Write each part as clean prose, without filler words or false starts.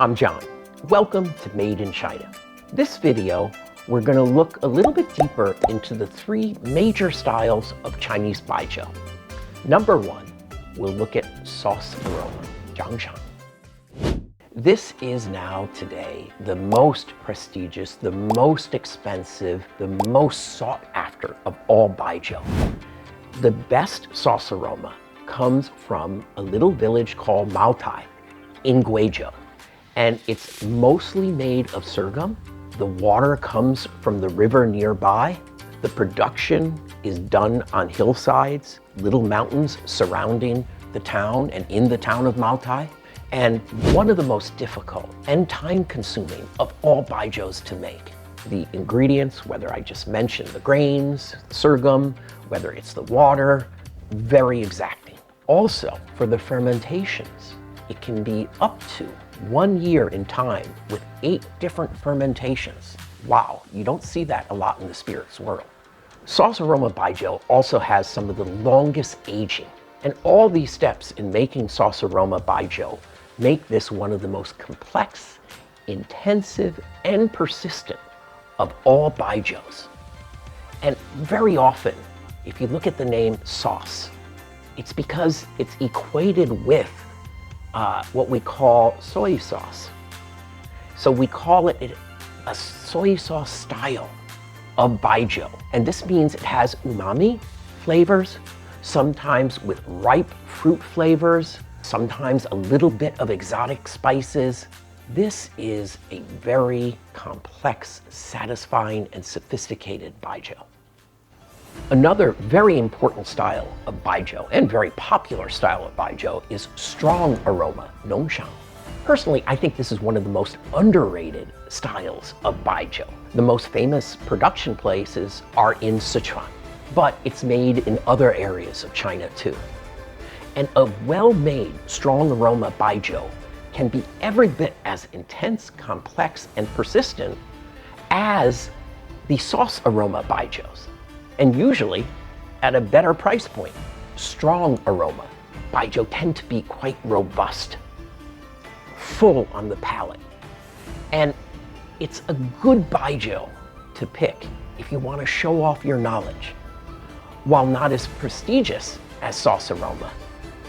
I'm John. Welcome to Made in China. This video, we're going to look a little bit deeper into the three major styles of Chinese baijiu. Number one, we'll look at sauce aroma, jiangshan. This is now today the most prestigious, the most expensive, the most sought after of all baijiu. The best sauce aroma comes from a little village called Maotai in Baijiu. And it's mostly made of sorghum. The water comes from the river nearby. The production is done on hillsides, little mountains surrounding the town and in the town of Maotai. And one of the most difficult and time-consuming of all baijius to make. The ingredients, whether I just mentioned the grains, the sorghum, whether it's the water, very exacting. Also, for the fermentations, it can be up to 1 year in time with 8 different fermentations. Wow, you don't see that a lot in the spirits world. Sauce aroma baijiu also has some of the longest aging, and all these steps in making sauce aroma baijiu make this one of the most complex, intensive, and persistent of all baijius. And very often, if you look at the name sauce, it's because it's equated with what we call soy sauce. So we call it a soy sauce style of baijiu. And this means it has umami flavors, sometimes with ripe fruit flavors, sometimes a little bit of exotic spices. This is a very complex, satisfying, and sophisticated baijiu. Another very important style of baijiu, and very popular style of baijiu, is strong aroma, nongshan. Personally, I think this is one of the most underrated styles of baijiu. The most famous production places are in Sichuan, but it's made in other areas of China too. And a well-made strong aroma baijiu can be every bit as intense, complex, and persistent as the sauce aroma baijius. And usually at a better price point. Strong aroma baijiu tend to be quite robust, full on the palate. And it's a good baijiu to pick if you want to show off your knowledge. While not as prestigious as sauce aroma,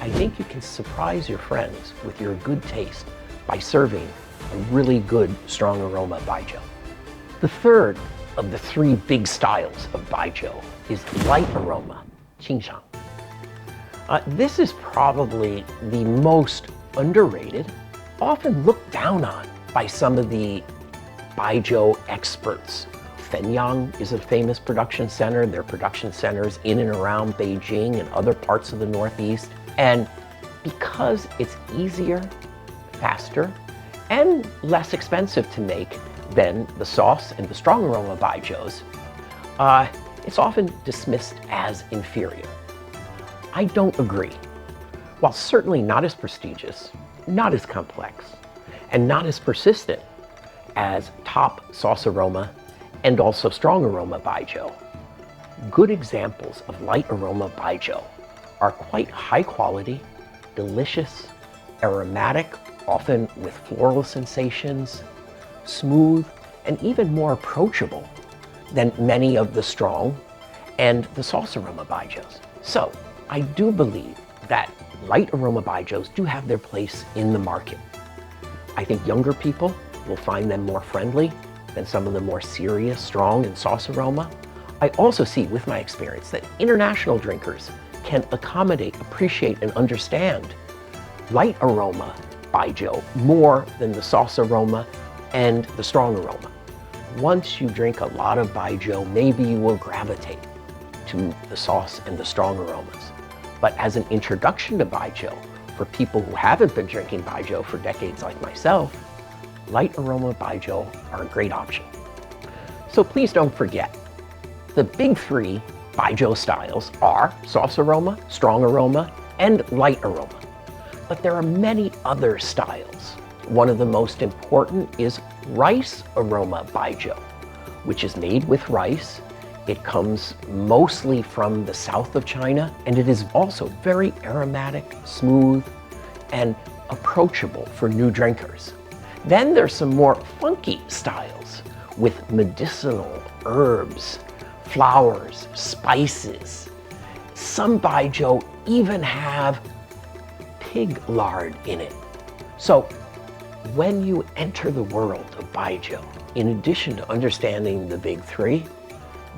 I think you can surprise your friends with your good taste by serving a really good strong aroma baijiu. The third of the three big styles of baijiu is light aroma, jiangshan. This is probably the most underrated, often looked down on by some of the baijiu experts. Fenyang is a famous production center. There are production centers in and around Beijing and other parts of the Northeast. And because it's easier, faster, and less expensive to make than the sauce and the strong aroma baijius, it's often dismissed as inferior. I don't agree. While certainly not as prestigious, not as complex, and not as persistent as top sauce aroma and also strong aroma baijiu, good examples of light aroma baijiu are quite high quality, delicious, aromatic, often with floral sensations, smooth, and even more approachable than many of the strong and the sauce aroma baijius. So I do believe that light aroma baijius do have their place in the market. I think younger people will find them more friendly than some of the more serious, strong, and sauce aroma. I also see, with my experience, that international drinkers can accommodate, appreciate, and understand light aroma baijiu more than the sauce aroma and the strong aroma. Once you drink a lot of baijiu, maybe you will gravitate to the sauce and the strong aromas. But as an introduction to baijiu, for people who haven't been drinking baijiu for decades like myself, light aroma baijiu are a great option. So please don't forget, the big three baijiu styles are sauce aroma, strong aroma, and light aroma. But there are many other styles. One of the most important is rice aroma baijiu, which is made with rice. It comes mostly from the south of China, and it is also very aromatic, smooth, and approachable for new drinkers. Then there's some more funky styles with medicinal herbs, flowers, spices. Some baijiu even have pig lard in it. So when you enter the world of baijiu, in addition to understanding the big three,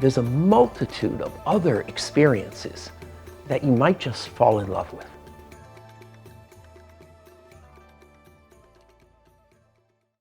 there's a multitude of other experiences that you might just fall in love with.